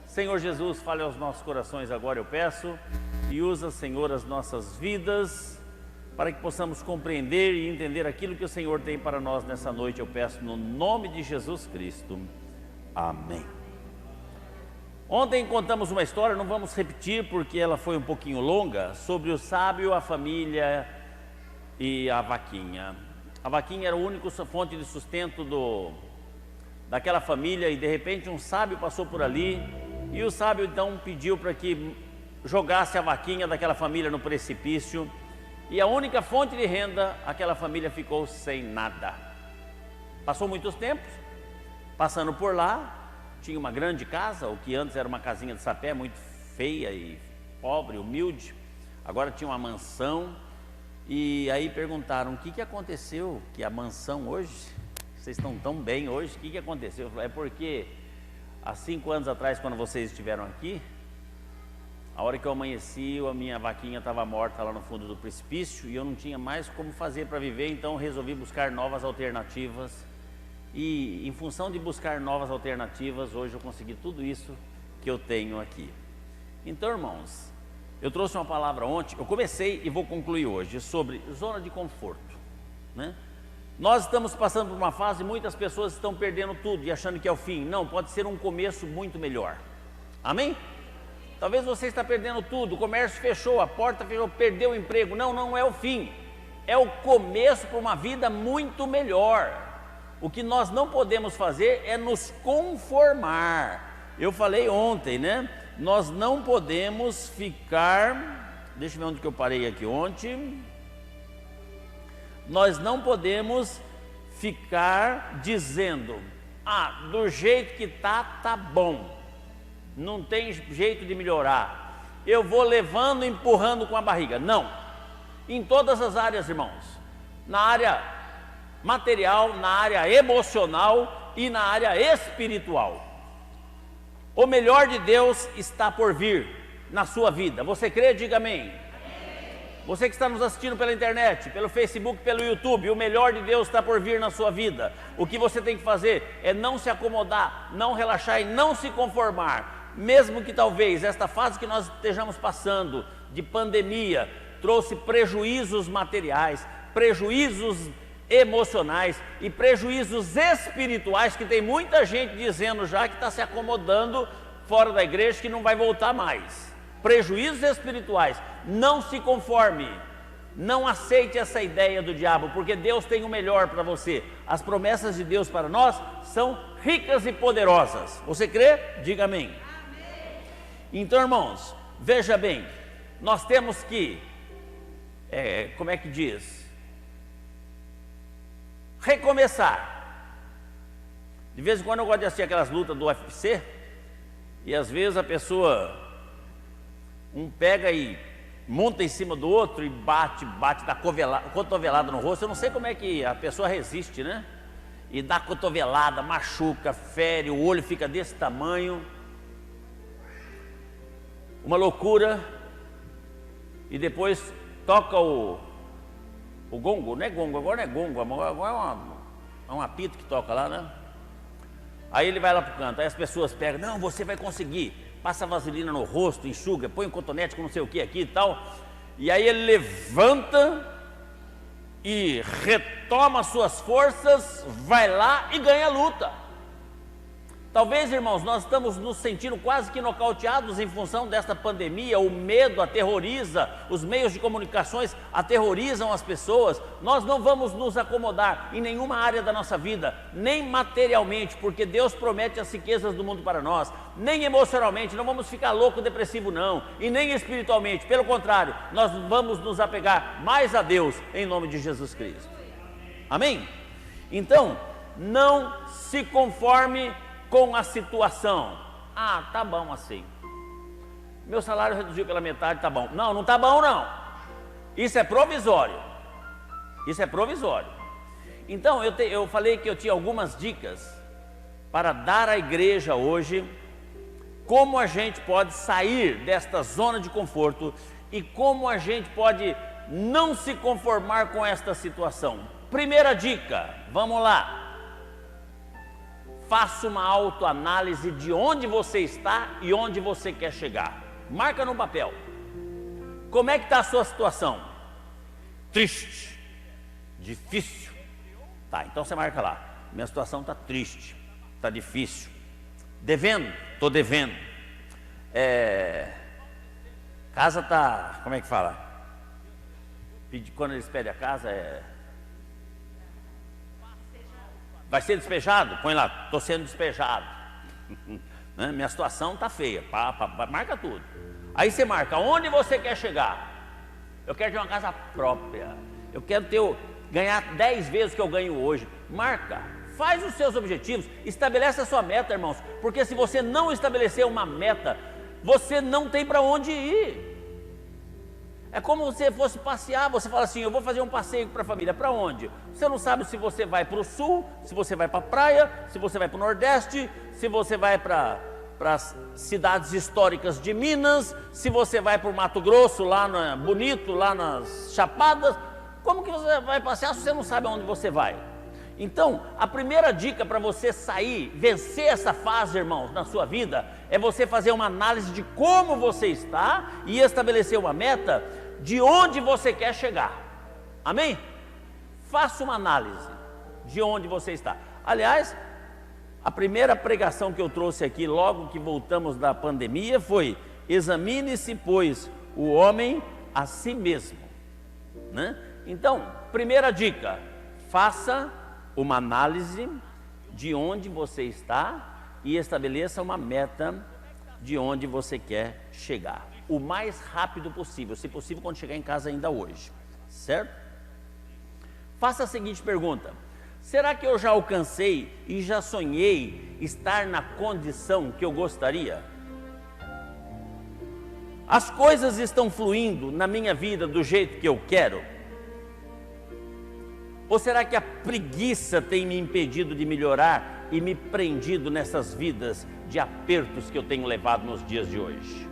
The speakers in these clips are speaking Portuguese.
Senhor Jesus, fale aos nossos corações agora, eu peço, e usa, Senhor, as nossas vidas, para que possamos compreender e entender aquilo que o Senhor tem para nós nessa noite, eu peço no nome de Jesus Cristo. Amém. Ontem contamos uma história, não vamos repetir porque ela foi um pouquinho longa, sobre o sábio, a família e a vaquinha. A vaquinha era a única fonte de sustento daquela família, e de repente um sábio passou por ali, e o sábio então pediu para que jogasse a vaquinha daquela família no precipício, e a única fonte de renda, aquela família ficou sem nada. Passou muitos tempos, passando por lá, tinha uma grande casa, o que antes era uma casinha de sapé, muito feia e pobre, humilde, agora tinha uma mansão. E aí perguntaram: o que aconteceu que a mansão hoje, vocês estão tão bem hoje, o que aconteceu? Eu falei: é porque há 5 anos atrás, quando vocês estiveram aqui, a hora que eu amanheci, a minha vaquinha estava morta lá no fundo do precipício, e eu não tinha mais como fazer para viver, então resolvi buscar novas alternativas, e em função de buscar novas alternativas, hoje eu consegui tudo isso que eu tenho aqui. Então, irmãos, eu trouxe uma palavra ontem, eu comecei e vou concluir hoje, sobre zona de conforto, né? Nós estamos passando por uma fase, muitas pessoas estão perdendo tudo e achando que é o fim. Não, pode ser um começo muito melhor. Amém? Talvez você está perdendo tudo, o comércio fechou, a porta fechou, perdeu o emprego. Não, não é o fim, é o começo para uma vida muito melhor. O que nós não podemos fazer é nos conformar. Eu falei ontem, né? Nós não podemos ficar, deixa eu ver onde que eu parei aqui ontem. Nós não podemos ficar dizendo: ah, do jeito que tá bom, não tem jeito de melhorar, eu vou levando, empurrando com a barriga. Não, em todas as áreas, irmãos, na área material, na área emocional e na área espiritual. O melhor de Deus está por vir na sua vida. Você crê? Diga amém. Amém. Você que está nos assistindo pela internet, pelo Facebook, pelo YouTube, o melhor de Deus está por vir na sua vida. O que você tem que fazer é não se acomodar, não relaxar e não se conformar. Mesmo que talvez esta fase que nós estejamos passando de pandemia trouxe prejuízos materiais, prejuízos emocionais e prejuízos espirituais, que tem muita gente dizendo já que está se acomodando fora da igreja, que não vai voltar mais. Prejuízos espirituais. Não se conforme, não aceite essa ideia do diabo, porque Deus tem o melhor para você. As promessas de Deus para nós são ricas e poderosas. Você crê? Diga amém. Amém. Então, irmãos, veja bem, nós temos que, como é que diz? Recomeçar. De vez em quando eu gosto de assistir aquelas lutas do UFC, e às vezes a pessoa, um pega e monta em cima do outro e bate, dá cotovelada no rosto. Eu não sei como é que a pessoa resiste, né? E dá cotovelada, machuca, fere, o olho fica desse tamanho, uma loucura. E depois toca o gongo, não é gongo, agora não é gongo, agora é um apito que toca lá, né? Aí ele vai lá pro canto, aí as pessoas pegam: não, você vai conseguir, passa vaselina no rosto, enxuga, põe um cotonete com não sei o que aqui e tal. E aí ele levanta e retoma suas forças, vai lá e ganha a luta. Talvez, irmãos, nós estamos nos sentindo quase que nocauteados em função desta pandemia. O medo aterroriza, os meios de comunicações aterrorizam as pessoas. Nós não vamos nos acomodar em nenhuma área da nossa vida, nem materialmente, porque Deus promete as riquezas do mundo para nós, nem emocionalmente, não vamos ficar louco, depressivo não, e nem espiritualmente. Pelo contrário, nós vamos nos apegar mais a Deus, em nome de Jesus Cristo. Amém? Então, não se conforme com a situação. Ah, tá bom assim, meu salário reduziu pela metade, tá bom. Não, não tá bom não, isso é provisório, isso é provisório. Então eu falei que eu tinha algumas dicas para dar à igreja hoje, como a gente pode sair desta zona de conforto e como a gente pode não se conformar com esta situação. Primeira dica, vamos lá: faça uma autoanálise de onde você está e onde você quer chegar. Marca no papel. Como é que está a sua situação? Triste, difícil. Tá, então você marca lá. Minha situação está triste, está difícil. Devendo? Estou devendo. Casa está, como é que fala? Quando eles pedem a casa vai ser despejado? Põe lá, estou sendo despejado. Né? Minha situação está feia. Marca tudo. Aí você marca onde você quer chegar. Eu quero ter uma casa própria. Eu quero ganhar 10 vezes o que eu ganho hoje. Marca, faz os seus objetivos, estabelece a sua meta, irmãos. Porque se você não estabelecer uma meta, você não tem para onde ir. É como se você fosse passear, você fala assim, eu vou fazer um passeio para a família, para onde? Você não sabe se você vai para o sul, se você vai para a praia, se você vai para o nordeste, se você vai para as cidades históricas de Minas, se você vai para o Mato Grosso, lá bonito, lá nas Chapadas. Como que você vai passear se você não sabe aonde você vai? Então, a primeira dica para você sair, vencer essa fase, irmãos, na sua vida, é você fazer uma análise de como você está e estabelecer uma meta de onde você quer chegar. Amém? Faça uma análise de onde você está. Aliás, a primeira pregação que eu trouxe aqui, logo que voltamos da pandemia, foi: examine-se, pois, o homem a si mesmo, né? Então, primeira dica, faça uma análise de onde você está e estabeleça uma meta de onde você quer chegar, o mais rápido possível, se possível quando chegar em casa ainda hoje, certo? Faça a seguinte pergunta: será que eu já alcancei e já sonhei estar na condição que eu gostaria? As coisas estão fluindo na minha vida do jeito que eu quero? Ou será que a preguiça tem me impedido de melhorar e me prendido nessas vidas de apertos que eu tenho levado nos dias de hoje?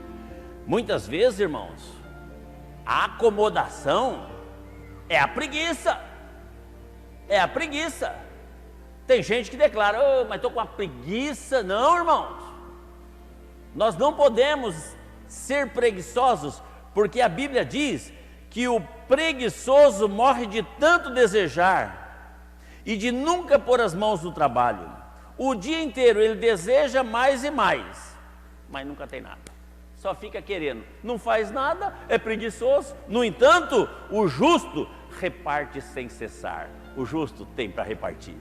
Muitas vezes, irmãos, a acomodação é a preguiça. É a preguiça. Tem gente que declara, oh, mas estou com uma preguiça. Não, irmãos. Nós não podemos ser preguiçosos, porque a Bíblia diz que o preguiçoso morre de tanto desejar e de nunca pôr as mãos no trabalho. O dia inteiro ele deseja mais e mais, mas nunca tem nada. Só fica querendo, não faz nada, é preguiçoso. No entanto, o justo reparte sem cessar. O justo tem para repartir.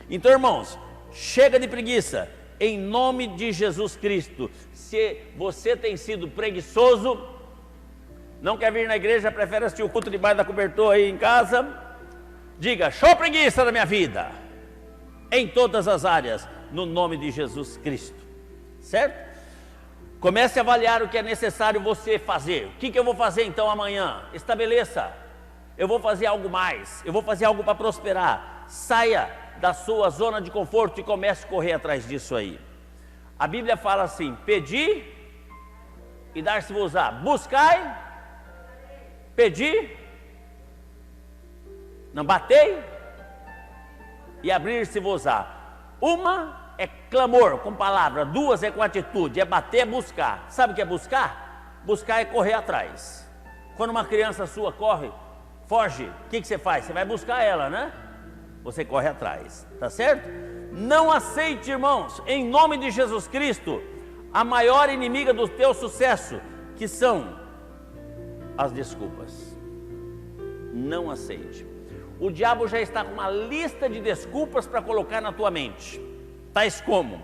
Então, irmãos, chega de preguiça. Em nome de Jesus Cristo. Se você tem sido preguiçoso, não quer vir na igreja, prefere assistir o culto debaixo da cobertura aí em casa, diga, show preguiça da minha vida, em todas as áreas, no nome de Jesus Cristo, certo? Comece a avaliar o que é necessário você fazer. O que eu vou fazer então amanhã? Estabeleça, eu vou fazer algo mais, eu vou fazer algo para prosperar. Saia da sua zona de conforto e comece a correr atrás disso aí. A Bíblia fala assim, pedi e dar-se-vos-á, buscai, pedi, não batei e abrir-se-vos-á. Uma é clamor com palavra, duas é com atitude, é bater, é buscar. Sabe o que é buscar? Buscar é correr atrás. Quando uma criança sua corre, foge, o que você faz? Você vai buscar ela, né? Você corre atrás, tá certo? Não aceite, irmãos, em nome de Jesus Cristo, a maior inimiga do teu sucesso, que são as desculpas. Não aceite. O diabo já está com uma lista de desculpas para colocar na tua mente, tais como: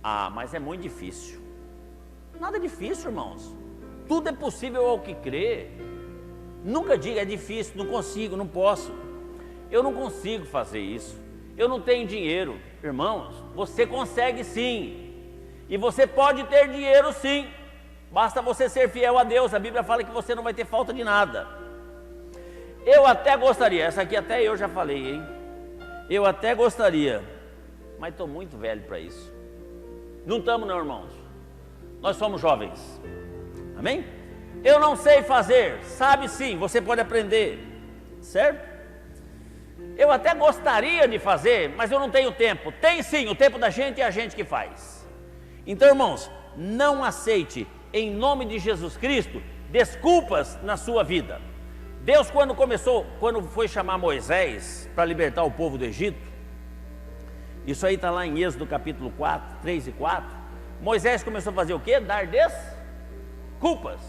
ah, mas é muito difícil. Nada é difícil, irmãos. Tudo é possível ao que crê. Nunca diga é difícil, não consigo, não posso. Eu não consigo fazer isso. Eu não tenho dinheiro. Irmãos, você consegue sim. E você pode ter dinheiro sim. Basta você ser fiel a Deus. A Bíblia fala que você não vai ter falta de nada. Eu até gostaria, essa aqui até eu já falei, hein? Eu até gostaria, mas estou muito velho para isso. Não estamos não, irmãos. Nós somos jovens. Amém? Eu não sei fazer. Sabe sim, você pode aprender. Certo? Eu até gostaria de fazer, mas eu não tenho tempo. Tem sim, o tempo da gente é a gente que faz. Então, irmãos, não aceite, em nome de Jesus Cristo, desculpas na sua vida. Deus, quando foi chamar Moisés para libertar o povo do Egito, isso aí está lá em Êxodo capítulo 4, 3 e 4, Moisés começou a fazer o quê? Dar desculpas.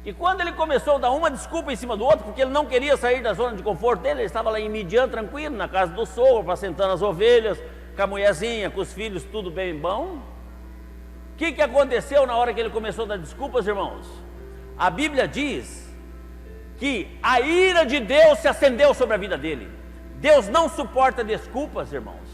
E quando ele começou a dar uma desculpa em cima do outro, porque ele não queria sair da zona de conforto dele, ele estava lá em Midian tranquilo, na casa do sogro, apacentando as ovelhas, com a mulherzinha, com os filhos, tudo bem bom. O que aconteceu na hora que ele começou a dar desculpas, irmãos? A Bíblia diz que a ira de Deus se acendeu sobre a vida dele. Deus não suporta desculpas, irmãos.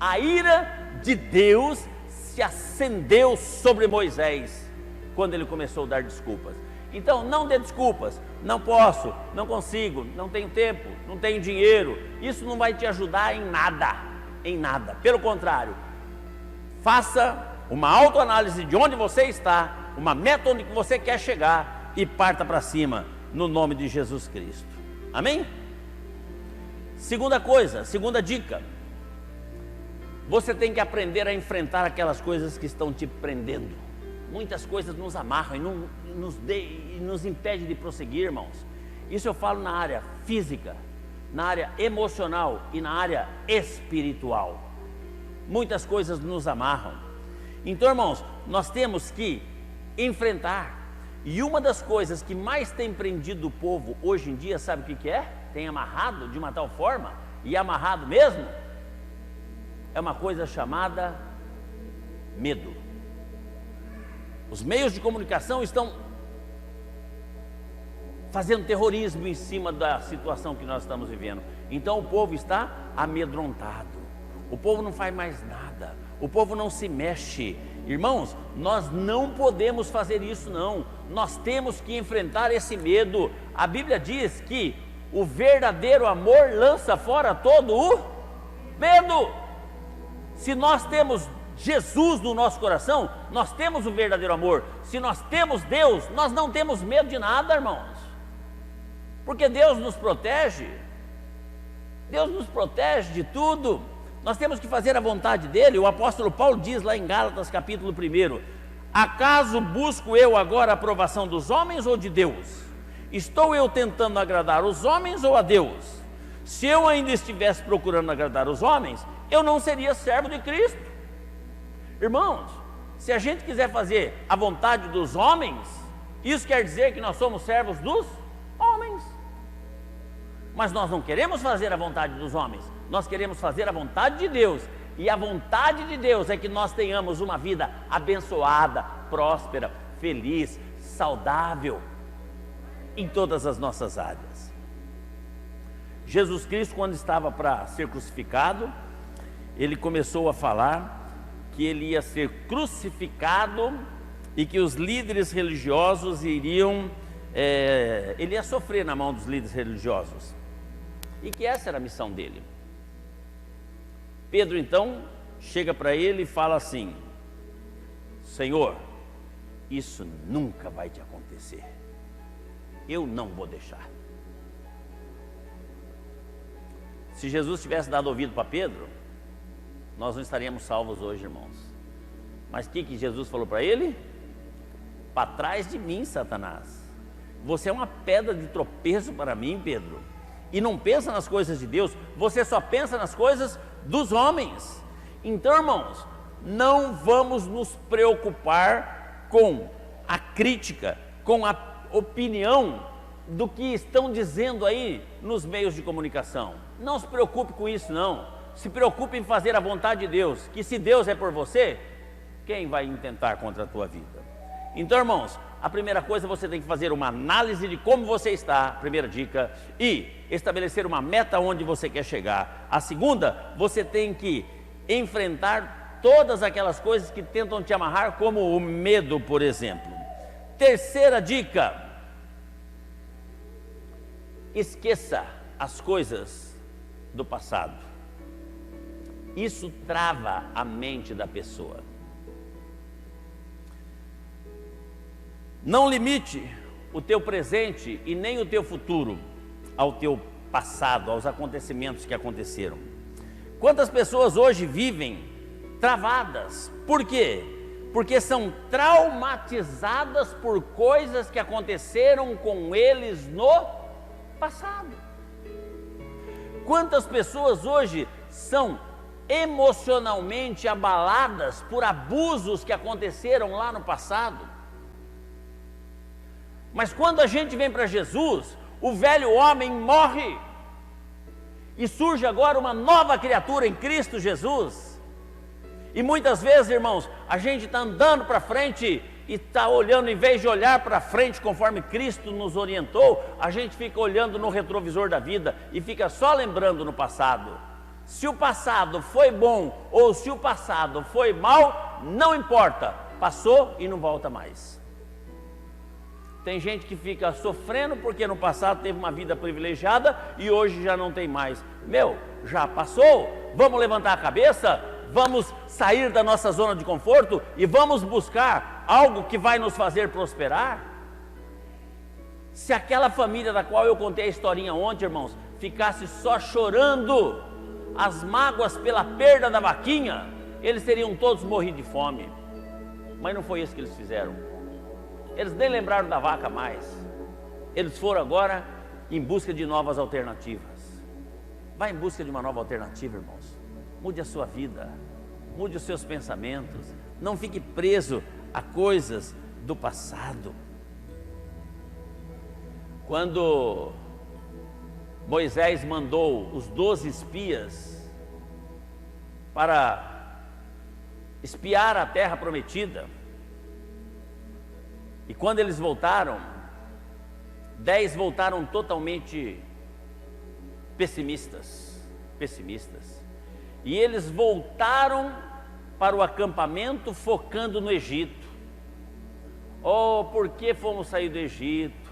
A ira de Deus se acendeu sobre Moisés quando ele começou a dar desculpas. Então, não dê desculpas. Não posso, não consigo, não tenho tempo, não tenho dinheiro. Isso não vai te ajudar em nada, em nada. Pelo contrário, faça uma autoanálise de onde você está, uma meta onde você quer chegar e parta para cima, no nome de Jesus Cristo. Amém? Segunda dica, você tem que aprender a enfrentar aquelas coisas que estão te prendendo. Muitas coisas nos amarram e nos impedem de prosseguir, irmãos. Isso eu falo na área física, na área emocional e na área espiritual. Muitas coisas nos amarram. Então, irmãos, nós temos que enfrentar. E uma das coisas que mais tem prendido o povo hoje em dia, sabe o que é? Tem amarrado de uma tal forma, e amarrado mesmo, é uma coisa chamada medo. Os meios de comunicação estão fazendo terrorismo em cima da situação que nós estamos vivendo. Então o povo está amedrontado, o povo não faz mais nada, o povo não se mexe. Irmãos, nós não podemos fazer isso não, nós temos que enfrentar esse medo. A Bíblia diz que o verdadeiro amor lança fora todo o medo. Se nós temos Jesus no nosso coração, nós temos o verdadeiro amor. Se nós temos Deus, nós não temos medo de nada, irmãos, porque Deus nos protege. Deus nos protege de tudo. Nós temos que fazer a vontade dele. O apóstolo Paulo diz lá em Gálatas capítulo 1: acaso busco eu agora a aprovação dos homens ou de Deus? Estou eu tentando agradar os homens ou a Deus? Se eu ainda estivesse procurando agradar os homens, eu não seria servo de Cristo. Irmãos, se a gente quiser fazer a vontade dos homens, isso quer dizer que nós somos servos dos homens. Mas nós não queremos fazer a vontade dos homens, nós queremos fazer a vontade de Deus. E a vontade de Deus é que nós tenhamos uma vida abençoada, próspera, feliz, saudável, em todas as nossas áreas. Jesus Cristo, quando estava para ser crucificado, ele começou a falar que ele ia ser crucificado e que os líderes religiosos ele ia sofrer na mão dos líderes religiosos, e que essa era a missão dele. Pedro então chega para ele e fala assim: Senhor, isso nunca vai te acontecer, eu não vou deixar. Se Jesus tivesse dado ouvido para Pedro, nós não estaríamos salvos hoje, irmãos. Mas o que Jesus falou para ele? Para trás de mim, Satanás, você é uma pedra de tropeço para mim, Pedro. E não pensa nas coisas de Deus, você só pensa nas coisas dos homens. Então, irmãos, não vamos nos preocupar com a crítica, com a opinião do que estão dizendo aí nos meios de comunicação. Não se preocupe com isso não. Se preocupe em fazer a vontade de Deus, que se Deus é por você, quem vai intentar contra a tua vida? Então, irmãos, a primeira coisa, você tem que fazer uma análise de como você está, primeira dica, e estabelecer uma meta onde você quer chegar. A segunda, você tem que enfrentar todas aquelas coisas que tentam te amarrar, como o medo, por exemplo. Terceira dica: esqueça as coisas do passado. Isso trava a mente da pessoa. Não limite o teu presente e nem o teu futuro ao teu passado, aos acontecimentos que aconteceram. Quantas pessoas hoje vivem travadas? Por quê? Porque são traumatizadas por coisas que aconteceram com eles no passado. Quantas pessoas hoje são emocionalmente abaladas por abusos que aconteceram lá no passado? Mas quando a gente vem para Jesus, o velho homem morre e surge agora uma nova criatura em Cristo Jesus. E muitas vezes, irmãos, a gente está andando para frente e está olhando, em vez de olhar para frente conforme Cristo nos orientou, a gente fica olhando no retrovisor da vida e fica só lembrando no passado. Se o passado foi bom ou se o passado foi mal, não importa, passou e não volta mais. Tem gente que fica sofrendo porque no passado teve uma vida privilegiada e hoje já não tem mais. Meu, já passou, vamos levantar a cabeça, vamos sair da nossa zona de conforto e vamos buscar algo que vai nos fazer prosperar. Se aquela família da qual eu contei a historinha ontem, irmãos, ficasse só chorando as mágoas pela perda da vaquinha, eles teriam todos morrido de fome. Mas não foi isso que eles fizeram. Eles nem lembraram da vaca mais. Eles foram agora em busca de novas alternativas. Vá em busca de uma nova alternativa, irmãos. Mude a sua vida, mude os seus pensamentos. Não fique preso a coisas do passado. Quando Moisés mandou os 12 espias para espiar a terra prometida, e quando eles voltaram, 10 voltaram totalmente pessimistas. E eles voltaram para o acampamento focando no Egito. Oh, por que fomos sair do Egito?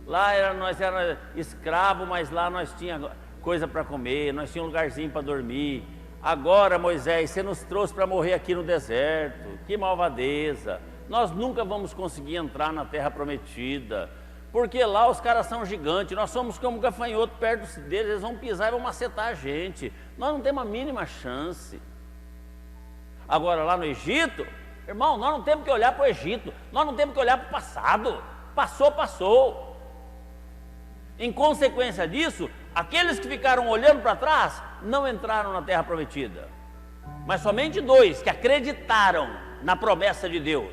Lá nós éramos escravos, mas lá nós tínhamos coisa para comer, nós tínhamos um lugarzinho para dormir. Agora, Moisés, você nos trouxe para morrer aqui no deserto. Que malvadeza! Nós nunca vamos conseguir entrar na terra prometida, porque lá os caras são gigantes, nós somos como gafanhoto perto deles, eles vão pisar e vão macetar a gente, nós não temos a mínima chance. Agora lá no Egito, irmão, nós não temos que olhar para o Egito, nós não temos que olhar para o passado, passou. Em consequência disso, aqueles que ficaram olhando para trás, não entraram na terra prometida, mas somente 2 que acreditaram na promessa de Deus,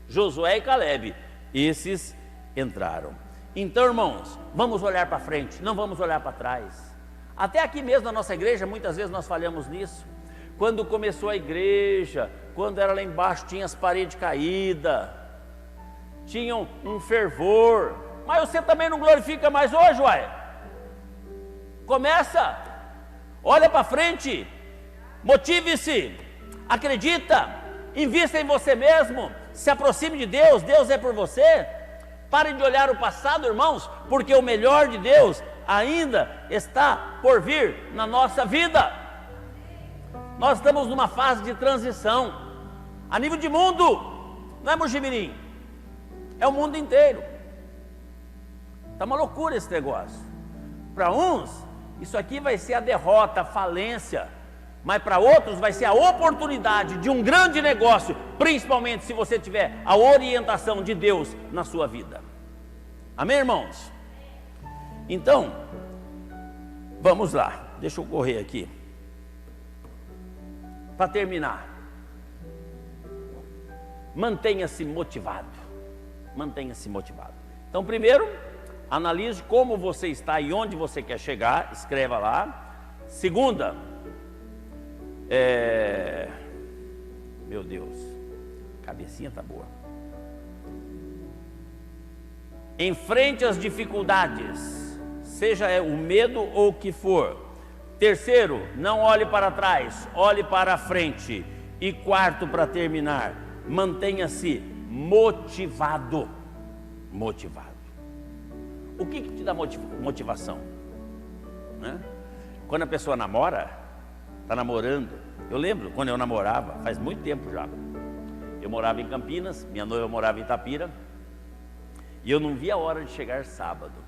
Josué e Caleb, esses entraram. Então, irmãos, vamos olhar para frente, não vamos olhar para trás. Até aqui mesmo na nossa igreja, muitas vezes nós falhamos nisso. Quando começou a igreja, quando era lá embaixo, tinha as paredes caídas, tinham um fervor, mas você também não glorifica mais hoje, uai. Começa, olha para frente, motive-se, acredita, invista em você mesmo, se aproxime de Deus, Deus é por você. Pare de olhar o passado, irmãos, porque o melhor de Deus ainda está por vir na nossa vida. Nós estamos numa fase de transição, a nível de mundo, não é, Mojimirim? É o mundo inteiro. Está uma loucura esse negócio. Para uns, isso aqui vai ser a derrota, a falência, mas para outros vai ser a oportunidade de um grande negócio, principalmente se você tiver a orientação de Deus na sua vida. Amém, irmãos? Então, vamos lá, deixa eu correr aqui. Para terminar, mantenha-se motivado. Então, primeiro, analise como você está e onde você quer chegar, escreva lá. Segunda, meu Deus, cabecinha tá boa. Enfrente as dificuldades, seja o medo ou o que for. Terceiro, não olhe para trás, olhe para a frente. E quarto, para terminar, mantenha-se motivado. O que te dá motivação? Né? Quando a pessoa namora, está namorando. Eu lembro quando eu namorava, faz muito tempo já. Eu morava em Campinas, minha noiva morava em Itapira, e eu não via a hora de chegar sábado.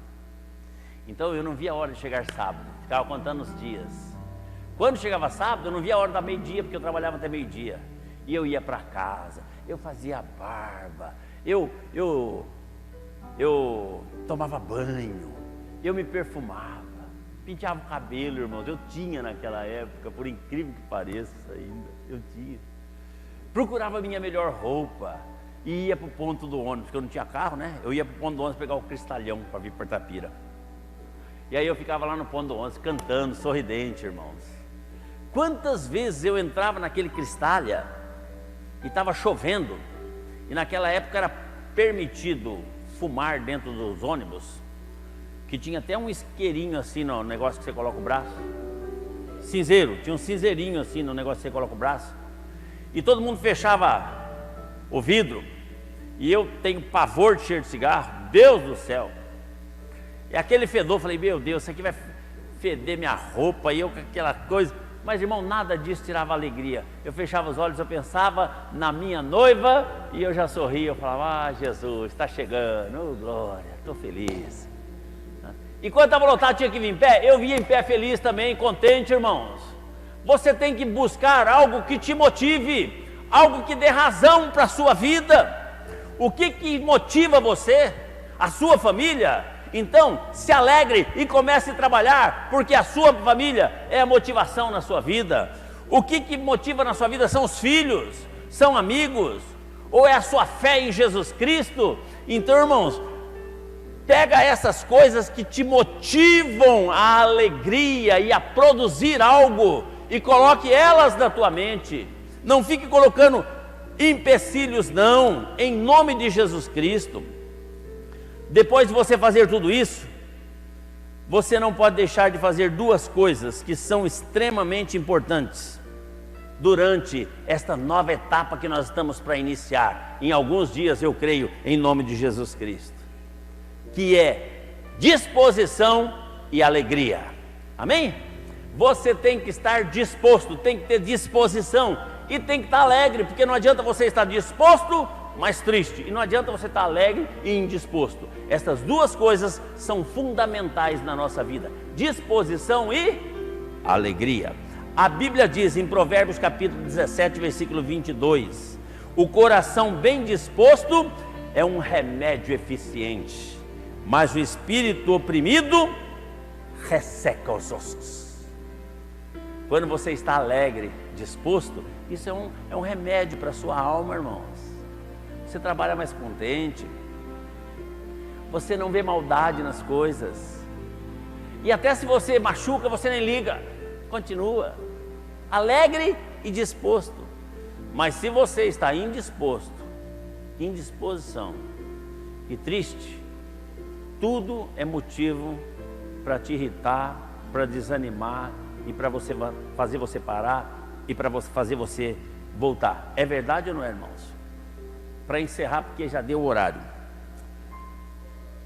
Então eu não via a hora de chegar sábado, ficava contando os dias. Quando chegava sábado, eu não via a hora da meio-dia, porque eu trabalhava até meio-dia. E eu ia para casa, eu fazia barba, eu tomava banho, eu me perfumava, penteava o cabelo, irmãos. Eu tinha naquela época, por incrível que pareça ainda, eu tinha. Procurava a minha melhor roupa e ia para o ponto do ônibus, porque eu não tinha carro, né? Eu ia para o ponto do ônibus pegar o Cristalhão para vir para Itapira. E aí eu ficava lá no ponto do ônibus cantando, sorridente, irmãos. Quantas vezes eu entrava naquele Cristália e estava chovendo, e naquela época era permitido fumar dentro dos ônibus, que tinha até um isqueirinho assim no negócio que você coloca o braço, cinzeiro, tinha um cinzeirinho assim no negócio que você coloca o braço, e todo mundo fechava o vidro, e eu tenho pavor de cheiro de cigarro, Deus do céu, e aquele fedor, falei, meu Deus, isso aqui vai feder minha roupa, e eu com aquela coisa. Mas, irmão, nada disso tirava alegria. Eu fechava os olhos, eu pensava na minha noiva e eu já sorria. Eu falava, ah, Jesus, está chegando, oh, glória, estou feliz. E quando estava lotado, tinha que vir em pé. Eu vinha em pé feliz também, contente, irmãos. Você tem que buscar algo que te motive, algo que dê razão para a sua vida. O que motiva você? A sua família? Então, se alegre e comece a trabalhar, porque a sua família é a motivação na sua vida. O que motiva na sua vida são os filhos, são amigos, ou é a sua fé em Jesus Cristo? Então, irmãos, pega essas coisas que te motivam à alegria e a produzir algo e coloque elas na tua mente. Não fique colocando empecilhos, não, em nome de Jesus Cristo. Depois de você fazer tudo isso, você não pode deixar de fazer duas coisas que são extremamente importantes durante esta nova etapa que nós estamos para iniciar, em alguns dias, eu creio, em nome de Jesus Cristo, que é disposição e alegria. Amém? Você tem que estar disposto, tem que ter disposição e tem que estar alegre, porque não adianta você estar disposto mas triste, e não adianta você estar alegre e indisposto. Essas duas coisas são fundamentais na nossa vida: disposição e alegria. A Bíblia diz em Provérbios capítulo 17, versículo 22: o coração bem disposto é um remédio eficiente, mas o espírito oprimido resseca os ossos. Quando você está alegre, disposto, isso é um remédio para a sua alma, irmãos. Você trabalha mais contente, você não vê maldade nas coisas, e até se você machuca, você nem liga, continua alegre e disposto. Mas se você está indisposto, indisposição e triste, tudo é motivo para te irritar, para desanimar e para fazer você parar e para fazer você voltar. É verdade ou não é, irmãos? Para encerrar, porque já deu o horário.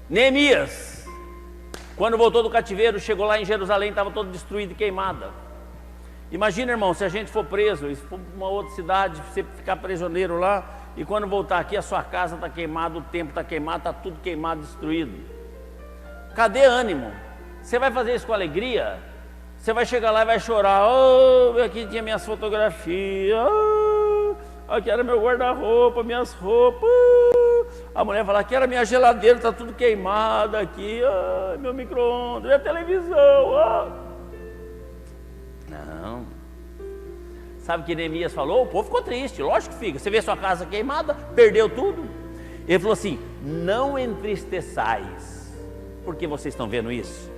Neemias, quando voltou do cativeiro, chegou lá em Jerusalém, estava todo destruído e queimada. Imagina, irmão, se a gente for preso, e for para uma outra cidade, você ficar prisioneiro lá, e quando voltar aqui a sua casa está queimada, o templo está queimado, está tudo queimado, destruído. Cadê ânimo? Você vai fazer isso com alegria? Você vai chegar lá e vai chorar, oh, aqui tinha minhas fotografias, oh, aqui era meu guarda-roupa, minhas roupas. A mulher fala, aqui era minha geladeira, está tudo queimado aqui, meu micro-ondas, minha televisão. Não. Sabe o que Neemias falou? O povo ficou triste, lógico que fica. Você vê sua casa queimada, perdeu tudo. Ele falou assim, não entristeçais. Por que vocês estão vendo isso?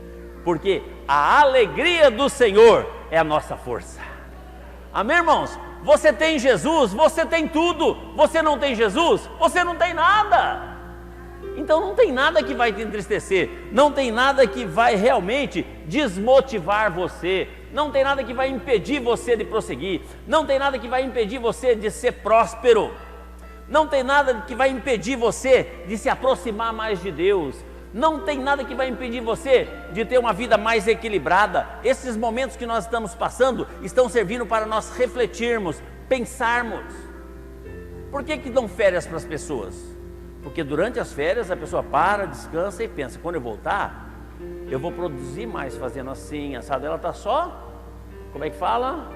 Porque a alegria do Senhor é a nossa força. Amém, irmãos? Você tem Jesus, você tem tudo. Você não tem Jesus, você não tem nada. Então não tem nada que vai te entristecer, não tem nada que vai realmente desmotivar você, não tem nada que vai impedir você de prosseguir, não tem nada que vai impedir você de ser próspero, não tem nada que vai impedir você de se aproximar mais de Deus, não tem nada que vai impedir você de ter uma vida mais equilibrada. Esses momentos que nós estamos passando estão servindo para nós refletirmos, pensarmos. Por que dão férias para as pessoas? Porque durante as férias a pessoa para, descansa e pensa, quando eu voltar, eu vou produzir mais fazendo assim, assado. Ela está só, como é que fala?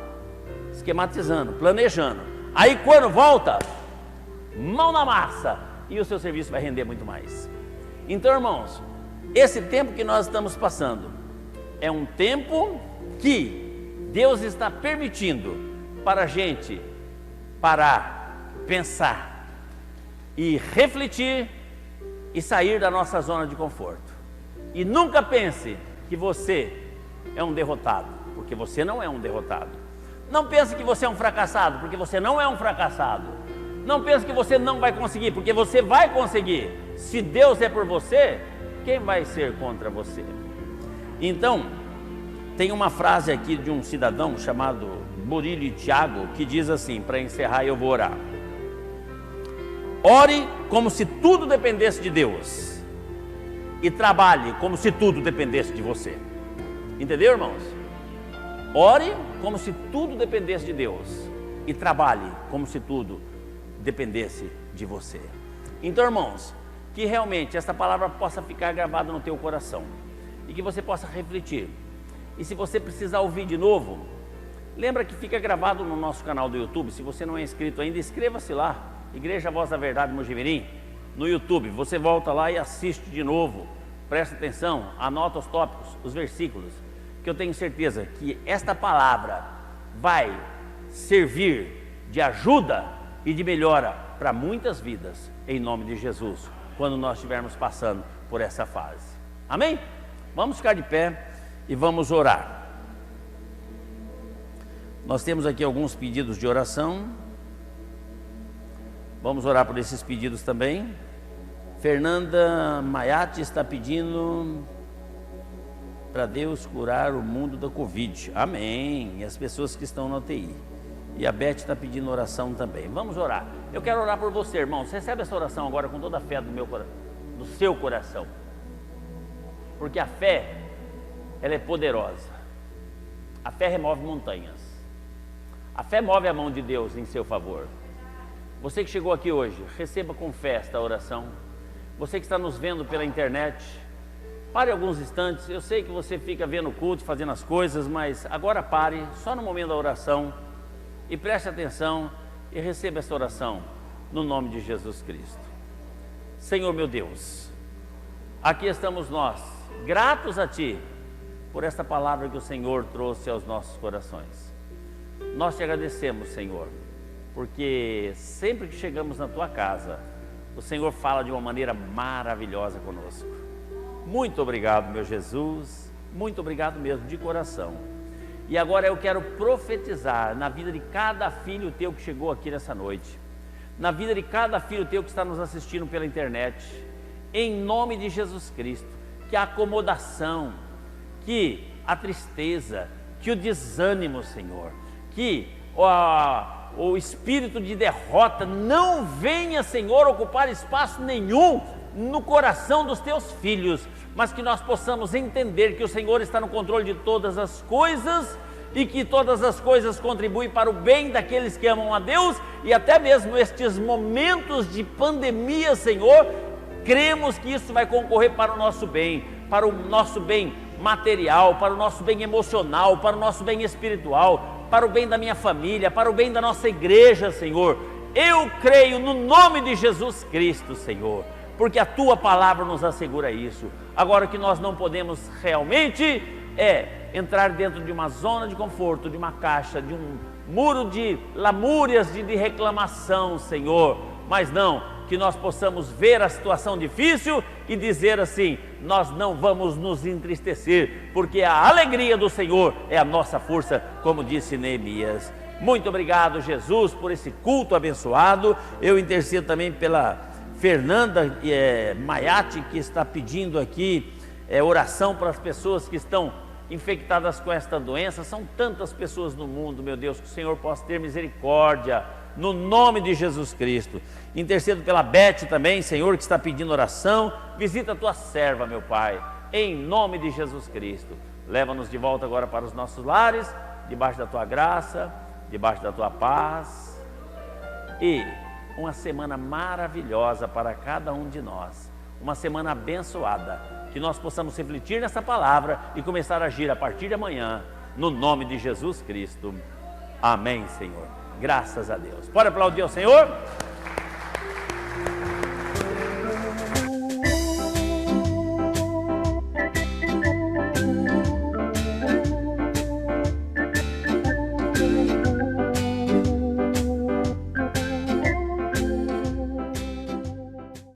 Esquematizando, planejando. Aí quando volta, mão na massa, e o seu serviço vai render muito mais. Então, irmãos, esse tempo que nós estamos passando é um tempo que Deus está permitindo para a gente parar, pensar e refletir e sair da nossa zona de conforto. E nunca pense que você é um derrotado, porque você não é um derrotado. Não pense que você é um fracassado, porque você não é um fracassado. Não pense que você não vai conseguir, porque você vai conseguir. Se Deus é por você, quem vai ser contra você? Então, tem uma frase aqui de um cidadão chamado Murilo Thiago, que diz assim, para encerrar eu vou orar. Ore como se tudo dependesse de Deus e trabalhe como se tudo dependesse de você. Entendeu, irmãos? Ore como se tudo dependesse de Deus e trabalhe como se tudo dependesse de você. Então, irmãos, que realmente essa palavra possa ficar gravada no teu coração e que você possa refletir. E se você precisar ouvir de novo, lembra que fica gravado no nosso canal do YouTube. Se você não é inscrito ainda, inscreva-se lá, Igreja Voz da Verdade Mojimirim, no YouTube. Você volta lá e assiste de novo, presta atenção, anota os tópicos, os versículos, que eu tenho certeza que esta palavra vai servir de ajuda e de melhora para muitas vidas, em nome de Jesus, quando nós estivermos passando por essa fase. Amém? Vamos ficar de pé e vamos orar. Nós temos aqui alguns pedidos de oração. Vamos orar por esses pedidos também. Fernanda Maiati está pedindo para Deus curar o mundo da Covid. Amém. E as pessoas que estão na UTI. E a Beth está pedindo oração também. Vamos orar. Eu quero orar por você, irmão. Você recebe essa oração agora com toda a fé do seu coração. Porque a fé, ela é poderosa. A fé remove montanhas. A fé move a mão de Deus em seu favor. Você que chegou aqui hoje, receba com fé esta oração. Você que está nos vendo pela internet, pare alguns instantes. Eu sei que você fica vendo o culto, fazendo as coisas, mas agora pare, só no momento da oração, e preste atenção e receba esta oração no nome de Jesus Cristo. Senhor meu Deus, aqui estamos nós, gratos a Ti por esta palavra que o Senhor trouxe aos nossos corações. Nós te agradecemos, Senhor, porque sempre que chegamos na Tua casa, o Senhor fala de uma maneira maravilhosa conosco. Muito obrigado, meu Jesus, muito obrigado mesmo, de coração. E agora eu quero profetizar na vida de cada filho Teu que chegou aqui nessa noite, na vida de cada filho Teu que está nos assistindo pela internet, em nome de Jesus Cristo, que a acomodação, que a tristeza, que o desânimo, Senhor, que o espírito de derrota não venha, Senhor, ocupar espaço nenhum no coração dos Teus filhos, mas que nós possamos entender que o Senhor está no controle de todas as coisas e que todas as coisas contribuem para o bem daqueles que amam a Deus, e até mesmo estes momentos de pandemia, Senhor, cremos que isso vai concorrer para o nosso bem material, para o nosso bem emocional, para o nosso bem espiritual, para o bem da minha família, para o bem da nossa igreja, Senhor. Eu creio no nome de Jesus Cristo, Senhor, porque a Tua palavra nos assegura isso. Agora, o que nós não podemos realmente é entrar dentro de uma zona de conforto, de uma caixa, de um muro de lamúrias, de reclamação, Senhor, mas não, que nós possamos ver a situação difícil e dizer assim: nós não vamos nos entristecer, porque a alegria do Senhor é a nossa força, como disse Neemias. Muito obrigado, Jesus, por esse culto abençoado. Eu intercedo também pela Fernanda Maiati, que está pedindo aqui oração para as pessoas que estão infectadas com esta doença. São tantas pessoas no mundo, meu Deus, que o Senhor possa ter misericórdia, no nome de Jesus Cristo. Intercedo pela Beth também, Senhor, que está pedindo oração. Visita a Tua serva, meu Pai, em nome de Jesus Cristo. Leva-nos de volta agora para os nossos lares, debaixo da Tua graça, debaixo da Tua paz, e uma semana maravilhosa para cada um de nós, uma semana abençoada, que nós possamos refletir nessa palavra e começar a agir a partir de amanhã, no nome de Jesus Cristo. Amém, Senhor. Graças a Deus. Pode aplaudir ao Senhor?